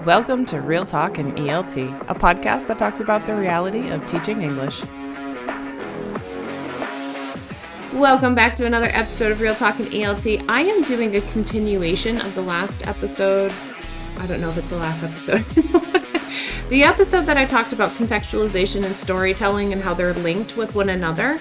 Welcome to Real Talk in ELT, a podcast that talks about the reality of teaching English. Welcome back to another episode of Real Talk in ELT. I am doing a continuation of the last episode. I don't know if it's the last episode. The episode that I talked about contextualization and storytelling and how they're linked with one another.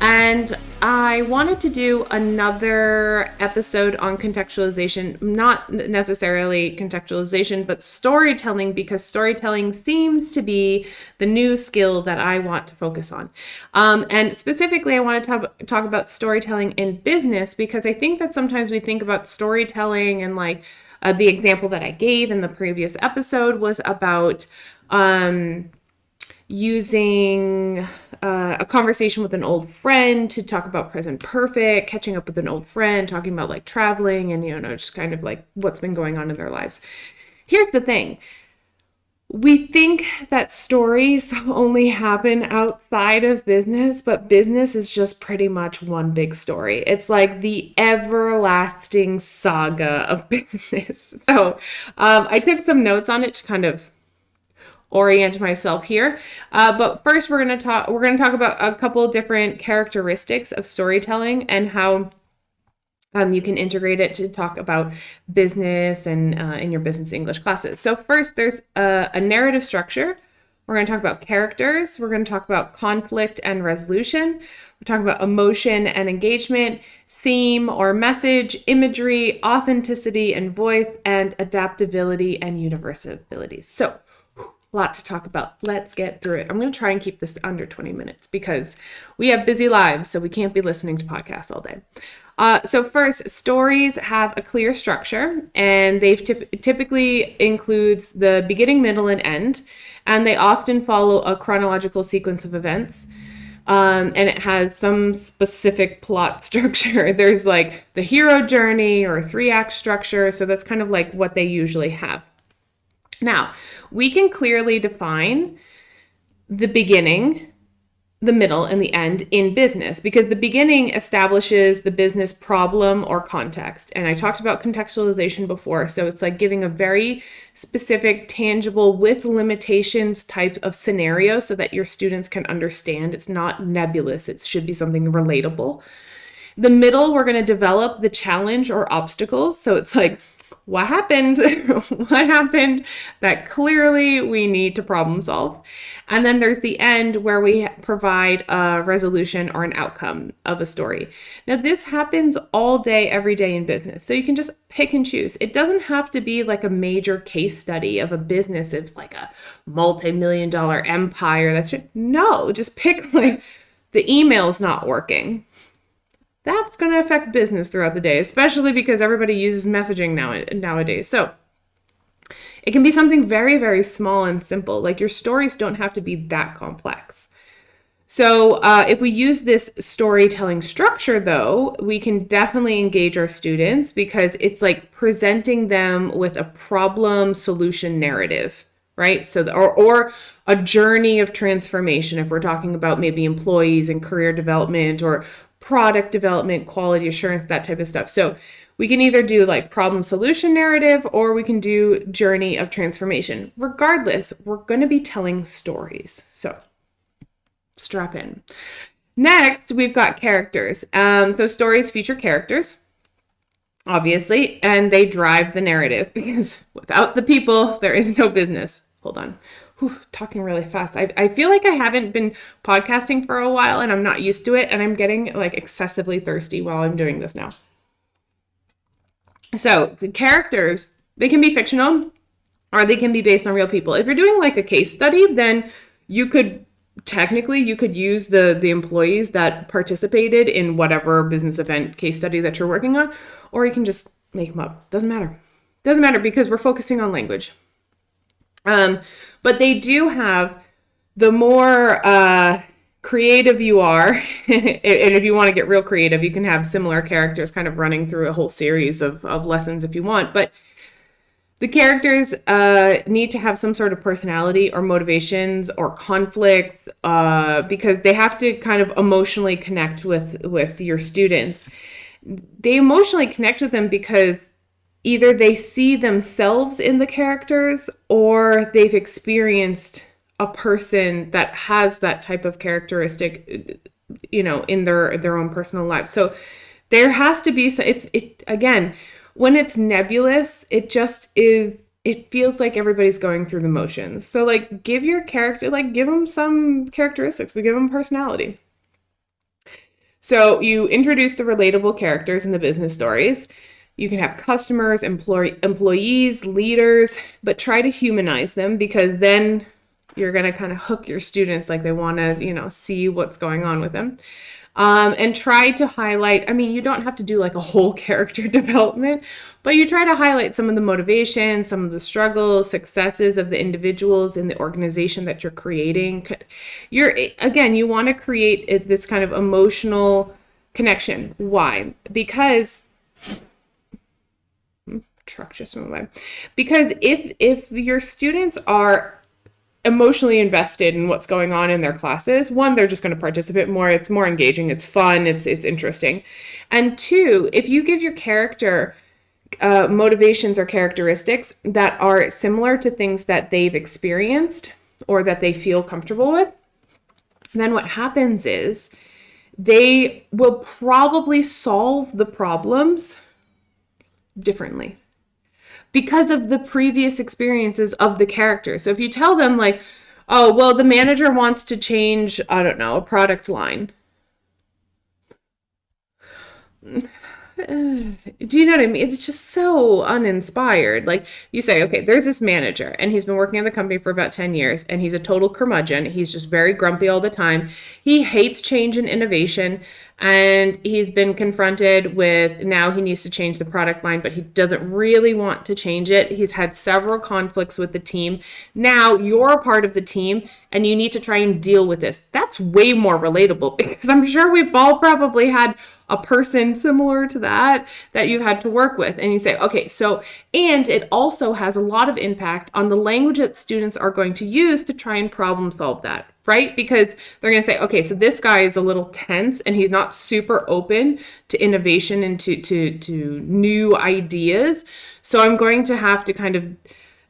And I wanted to do another episode on contextualization, not necessarily contextualization, but storytelling, because storytelling seems to be the new skill that I want to focus on. And specifically, I want to talk about storytelling in business, because I think that sometimes we think about storytelling and the example that I gave in the previous episode was about using a conversation with an old friend to talk about present perfect, catching up with an old friend, talking about like traveling and, just kind of like what's been going on in their lives. Here's the thing. We think that stories only happen outside of business, but business is just pretty much one big story. It's like the everlasting saga of business. So I took some notes on it to kind of orient myself here. But first we're going to talk about a couple of different characteristics of storytelling and how you can integrate it to talk about business and in your business English classes. So first, there's a narrative structure. We're going to talk about characters. We're going to talk about conflict and resolution. We're talking about emotion and engagement, theme or message, imagery, authenticity and voice, and adaptability and universality. So a lot to talk about. Let's get through it. I'm going to try and keep this under 20 minutes because we have busy lives, so we can't be listening to podcasts all day. So first, stories have a clear structure, and they've typically includes the beginning, middle, and end, and they often follow a chronological sequence of events. And it has some specific plot structure. There's like the hero journey or 3-act structure, so that's kind of like what they usually have. Now, we can clearly define the beginning, the middle, and the end in business, because the beginning establishes the business problem or context. And I talked about contextualization before, so it's like giving a very specific, tangible, with limitations type of scenario so that your students can understand. It's not nebulous. It should be something relatable. The middle, we're going to develop the challenge or obstacles. So it's like, what happened? What happened that clearly we need to problem solve? And then there's the end where we provide a resolution or an outcome of a story. Now, this happens all day, every day in business. So you can just pick and choose. It doesn't have to be like a major case study of a business. It's like a multi-million-dollar empire. No, just pick like the email's not working. That's going to affect business throughout the day, especially because everybody uses messaging nowadays. So it can be something very, very small and simple. Like your stories don't have to be that complex. So if we use this storytelling structure, though, we can definitely engage our students because it's like presenting them with a problem solution narrative, right? So or a journey of transformation if we're talking about maybe employees and career development or product development, quality assurance, that type of stuff. So we can either do like problem solution narrative or we can do journey of transformation. Regardless, we're going to be telling stories. So strap in. Next, we've got characters. So stories feature characters, obviously, and they drive the narrative because without the people, there is no business. Hold on. Talking really fast. I feel like I haven't been podcasting for a while and I'm not used to it, and I'm getting like excessively thirsty while I'm doing this now. So the characters, they can be fictional or they can be based on real people. If you're doing like a case study, then you could use the employees that participated in whatever business event case study that you're working on, or you can just make them up. Doesn't matter because we're focusing on language. But they do have, the more creative you are, and if you want to get real creative, you can have similar characters kind of running through a whole series of lessons if you want. But the characters need to have some sort of personality or motivations or conflicts because they have to kind of emotionally connect with your students. They emotionally connect with them because either they see themselves in the characters or they've experienced a person that has that type of characteristic, in their own personal lives. So there has to be, again, when it's nebulous, it just is, it feels like everybody's going through the motions. So like give your character, like give them some characteristics, give them personality. So you introduce the relatable characters in the business stories. You can have customers, employees, leaders, but try to humanize them, because then you're going to kind of hook your students, like they want to, see what's going on with them. And try to highlight, you don't have to do like a whole character development, but you try to highlight some of the motivations, some of the struggles, successes of the individuals in the organization that you're creating. You want to create this kind of emotional connection. Why? Because truck just went by. Because if your students are emotionally invested in what's going on in their classes, one, they're just going to participate more. It's more engaging. It's fun. It's interesting. And two, if you give your character motivations or characteristics that are similar to things that they've experienced or that they feel comfortable with, then what happens is they will probably solve the problems differently because of the previous experiences of the character. So if you tell them like, oh, well, the manager wants to change, I don't know, a product line. Do you know what I mean? It's just so uninspired. Like you say, okay, there's this manager and he's been working at the company for about 10 years and he's a total curmudgeon. He's just very grumpy all the time. He hates change and innovation. And he's been confronted with, now he needs to change the product line, but he doesn't really want to change it. He's had several conflicts with the team. Now you're a part of the team and you need to try and deal with this. That's way more relatable, because I'm sure we've all probably had a person similar to that you've had to work with. And you say, okay, so, and it also has a lot of impact on the language that students are going to use to try and problem solve that. Right? Because they're going to say, okay, so this guy is a little tense and he's not super open to innovation and to new ideas. So I'm going to have to kind of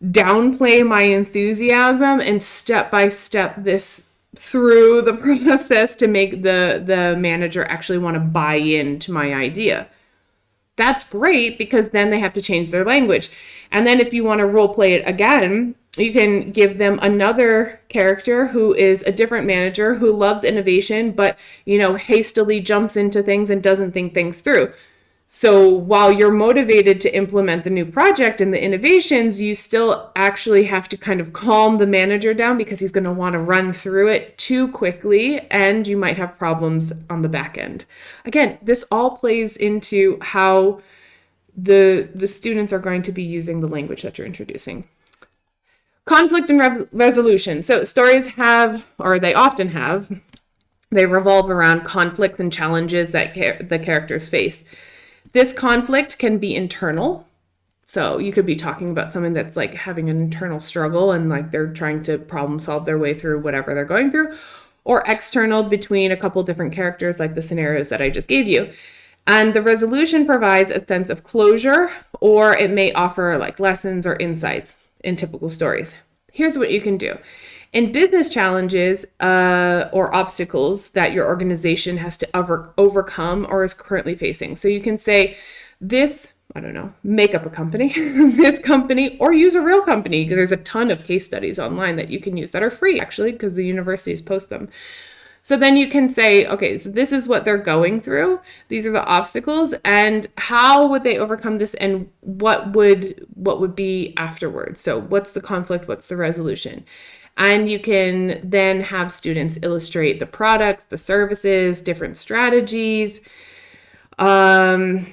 downplay my enthusiasm and step by step this through the process to make the manager actually want to buy into my idea. That's great, because then they have to change their language. And then if you want to role play it again, you can give them another character who is a different manager who loves innovation, but, hastily jumps into things and doesn't think things through. So while you're motivated to implement the new project and the innovations, you still actually have to kind of calm the manager down, because he's going to want to run through it too quickly and you might have problems on the back end. Again, this all plays into how the students are going to be using the language that you're introducing. Conflict and resolution. So stories have, or they often have, they revolve around conflicts and challenges that the characters face. This conflict can be internal. So you could be talking about someone that's like having an internal struggle and like they're trying to problem solve their way through whatever they're going through, or external between a couple different characters, like the scenarios that I just gave you. And the resolution provides a sense of closure, or it may offer like lessons or insights in typical stories. Here's what you can do. In business challenges or obstacles that your organization has to overcome or is currently facing. So you can say this, I don't know, make up a company, this company, or use a real company. There's a ton of case studies online that you can use that are free, actually, because the universities post them. So then you can say, okay, so this is what they're going through. These are the obstacles, and how would they overcome this, and what would be afterwards? So what's the conflict? What's the resolution? And you can then have students illustrate the products, the services, different strategies, and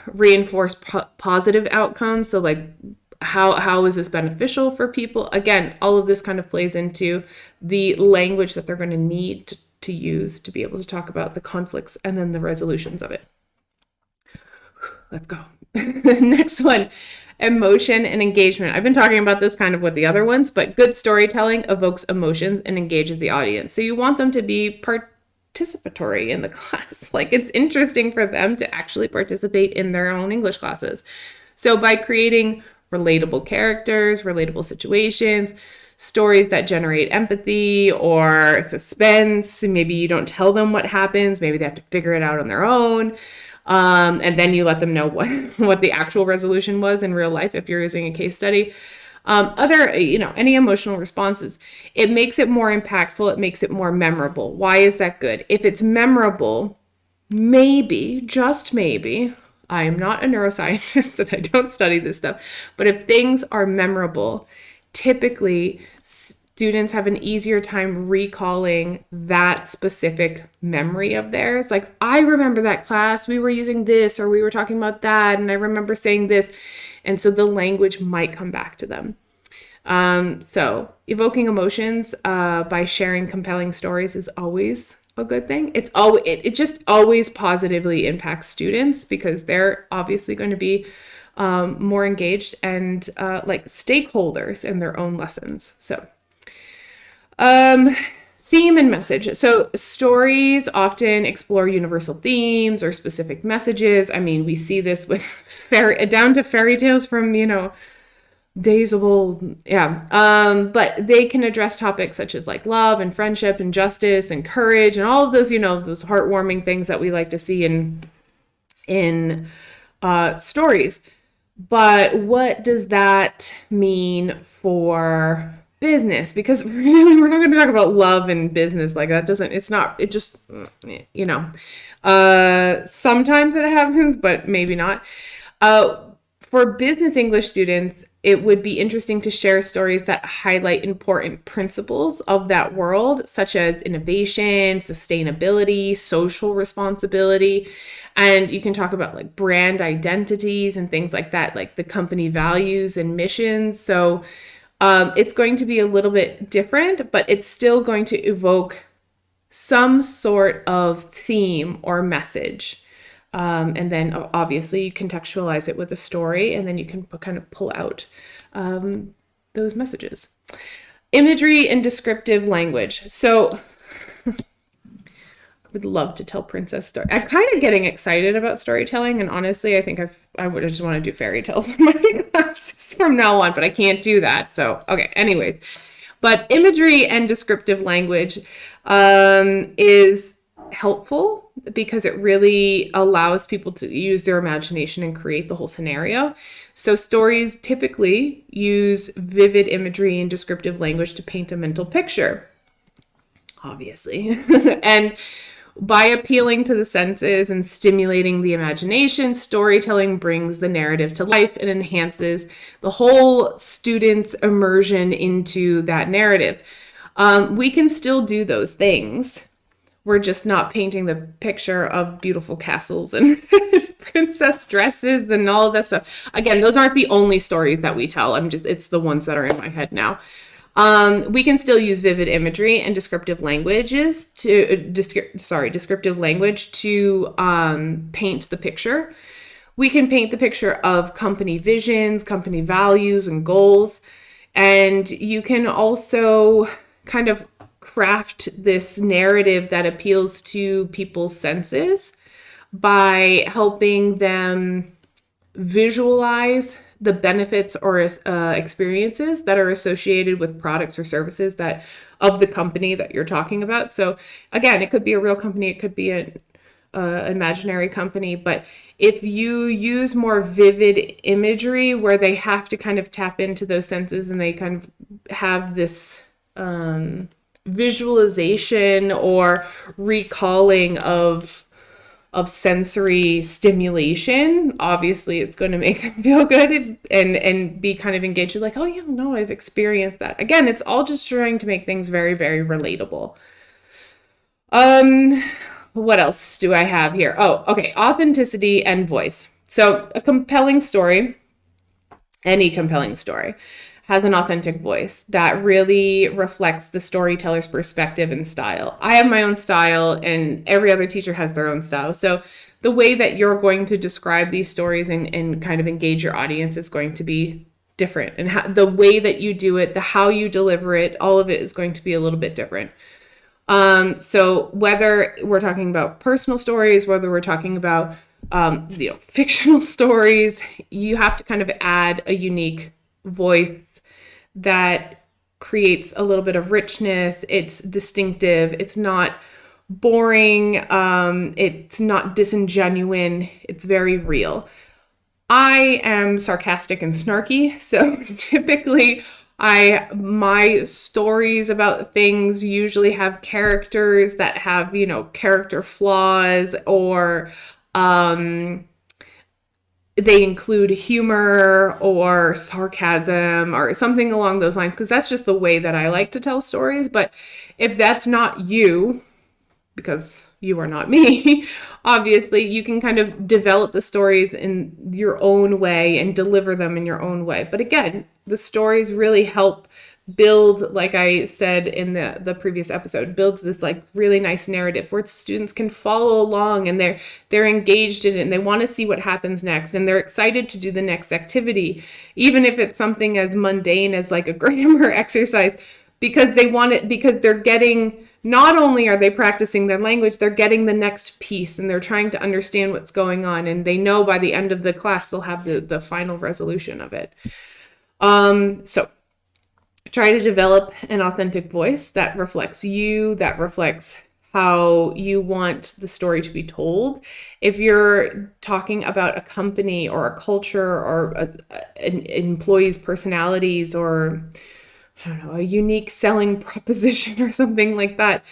reinforce positive outcomes. So like, how is this beneficial for people? Again, all of this kind of plays into the language that they're going to need to use to be able to talk about the conflicts and then the resolutions of it. Let's go. Next one, emotion and engagement. I've been talking about this kind of with the other ones, but good storytelling evokes emotions and engages the audience. So you want them to be participatory in the class. Like, it's interesting for them to actually participate in their own English classes. So by creating relatable characters, relatable situations, stories that generate empathy or suspense, maybe you don't tell them what happens, maybe they have to figure it out on their own. And then you let them know what the actual resolution was in real life if you're using a case study. Any emotional responses, it makes it more impactful. It makes it more memorable. Why is that good? If it's memorable, maybe, just maybe, I am not a neuroscientist and I don't study this stuff, but if things are memorable, typically students have an easier time recalling that specific memory of theirs. Like, I remember that class, we were using this, or we were talking about that, and I remember saying this. And so the language might come back to them. So evoking emotions by sharing compelling stories is always a good thing. It just always positively impacts students because they're obviously going to be more engaged and like stakeholders in their own lessons. So theme and message. So stories often explore universal themes or specific messages. I mean, we see this with down to fairy tales from, days of old. Yeah. But they can address topics such as like love and friendship and justice and courage and all of those, those heartwarming things that we like to see in stories. But what does that mean for business? Because really, we're not going to talk about love and business like that. Sometimes it happens, but maybe not. For business English students, it would be interesting to share stories that highlight important principles of that world, such as innovation, sustainability, social responsibility. And you can talk about like brand identities and things like that, like the company values and missions. So it's going to be a little bit different, but it's still going to evoke some sort of theme or message. And then obviously you contextualize it with a story, and then you can kind of pull out those messages. Imagery and descriptive language. So I would love to tell princess stories. I'm kind of getting excited about storytelling, and honestly, I think I would just want to do fairy tales in my classes from now on, but I can't do that. So, okay, anyways. But imagery and descriptive language is helpful because it really allows people to use their imagination and create the whole scenario. So stories typically use vivid imagery and descriptive language to paint a mental picture, obviously. And by appealing to the senses and stimulating the imagination, storytelling brings the narrative to life and enhances the whole student's immersion into that narrative. We can still do those things. We're just not painting the picture of beautiful castles and princess dresses and all of that stuff. Again, those aren't the only stories that we tell. It's the ones that are in my head now. We can still use vivid imagery and descriptive language to paint the picture. We can paint the picture of company visions, company values, and goals. And you can also kind of craft this narrative that appeals to people's senses by helping them visualize the benefits or experiences that are associated with products or services of the company that you're talking about. So again, it could be a real company, it could be an imaginary company, but if you use more vivid imagery where they have to kind of tap into those senses and they kind of have this visualization or recalling of sensory stimulation, obviously it's going to make them feel good and be kind of engaged. Like, oh yeah, no, I've experienced that. Again, it's all just trying to make things very, very relatable. What else do I have here? Oh, okay. Authenticity and voice. So a compelling story, any compelling story, has an authentic voice that really reflects the storyteller's perspective and style. I have my own style and every other teacher has their own style. So the way that you're going to describe these stories and kind of engage your audience is going to be different. And the way that you do it, how you deliver it, all of it is going to be a little bit different. So whether we're talking about personal stories, whether we're talking about fictional stories, you have to kind of add a unique voice that creates a little bit of richness. It's distinctive. It's not boring. It's not disingenuine. It's very real. I am sarcastic and snarky, so typically my stories about things usually have characters that have, character flaws, or they include humor or sarcasm or something along those lines, because that's just the way that I like to tell stories. But if that's not you, because you are not me, obviously, you can kind of develop the stories in your own way and deliver them in your own way. But again, the stories really help build, like I said in the previous episode, builds this like really nice narrative where students can follow along, and they're engaged in it, and they want to see what happens next, and they're excited to do the next activity, even if it's something as mundane as like a grammar exercise, because they want it, because they're getting, not only are they practicing their language, they're getting the next piece, and they're trying to understand what's going on, and they know by the end of the class they'll have the final resolution of it. So try to develop an authentic voice that reflects you, that reflects how you want the story to be told. If you're talking about a company or a culture or an employee's personalities, or I don't know, a unique selling proposition or something like that,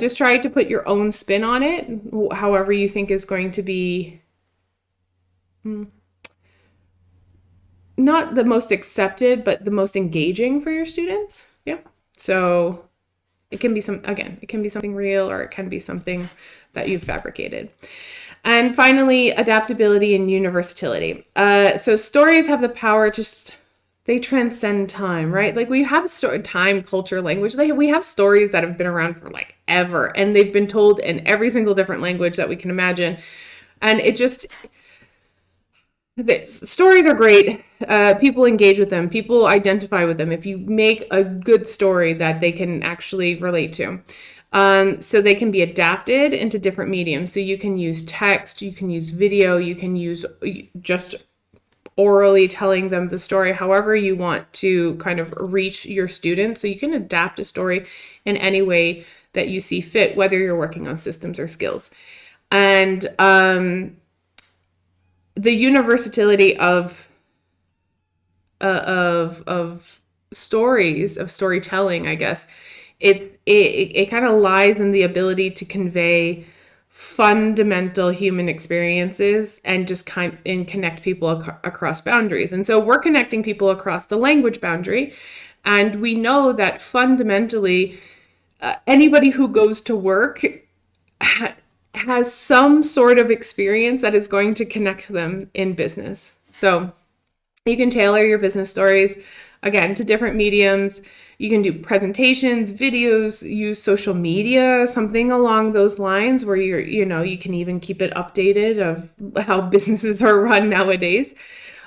just try to put your own spin on it, however you think is going to be not the most accepted, but the most engaging for your students. Yeah. So it can be it can be something real, or it can be something that you've fabricated. And finally, adaptability and universality. So stories have the power to they transcend time, right? Like we have time, culture, language. We have stories that have been around for like ever, and they've been told in every single different language that we can imagine. And stories are great. People engage with them. People identify with them if you make a good story that they can actually relate to. So they can be adapted into different mediums. So you can use text, you can use video, you can use just orally telling them the story, however you want to kind of reach your students. So you can adapt a story in any way that you see fit, whether you're working on systems or skills. And the universality of stories, of storytelling, I guess, it kind of lies in the ability to convey fundamental human experiences and just connect people across boundaries. And so we're connecting people across the language boundary, and we know that fundamentally anybody who goes to work has some sort of experience that is going to connect them in business. So you can tailor your business stories, again, to different mediums. You can do presentations, videos, use social media, something along those lines, where you can even keep it updated of how businesses are run nowadays.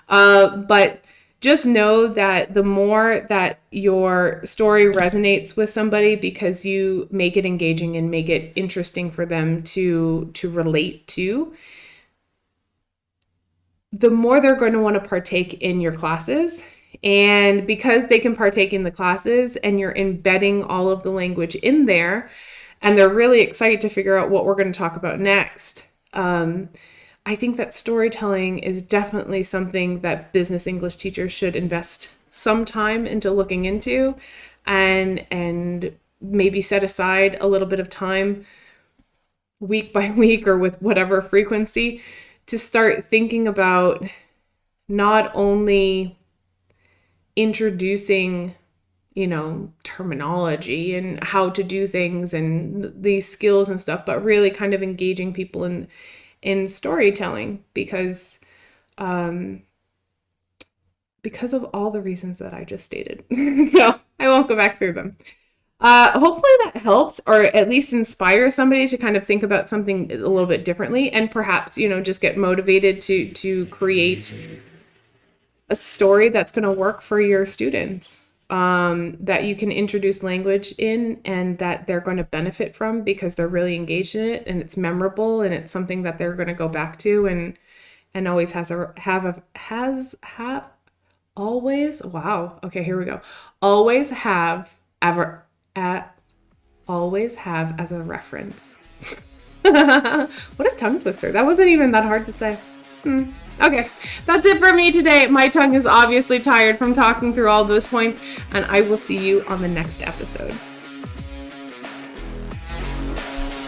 But just know that the more that your story resonates with somebody, because you make it engaging and make it interesting for them to relate to, the more they're going to want to partake in your classes. And because they can partake in the classes and you're embedding all of the language in there, and they're really excited to figure out what we're going to talk about next, I think that storytelling is definitely something that business English teachers should invest some time into looking into, and maybe set aside a little bit of time week by week, or with whatever frequency, to start thinking about not only introducing, terminology and how to do things and these skills and stuff, but really kind of engaging people in storytelling, because of all the reasons that I just stated. So I won't go back through them. Hopefully that helps, or at least inspire somebody to kind of think about something a little bit differently, and perhaps, just get motivated to create a story that's going to work for your students. that you can introduce language in and that they're going to benefit from because they're really engaged in it and it's memorable and it's something that they're going to go back to and always always, wow, okay, here we go, always have as a reference. What a tongue twister. That wasn't even that hard to say. Okay, that's it for me today. My tongue is obviously tired from talking through all those points, and I will see you on the next episode.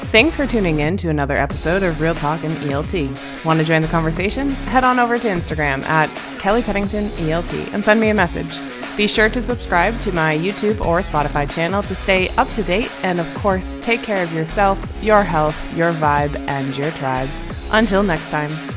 Thanks for tuning in to another episode of Real Talk and ELT. Want to join the conversation? Head on over to Instagram at Kelly Pennington ELT and send me a message. Be sure to subscribe to my YouTube or Spotify channel to stay up to date, and of course, take care of yourself, your health, your vibe, and your tribe. Until next time.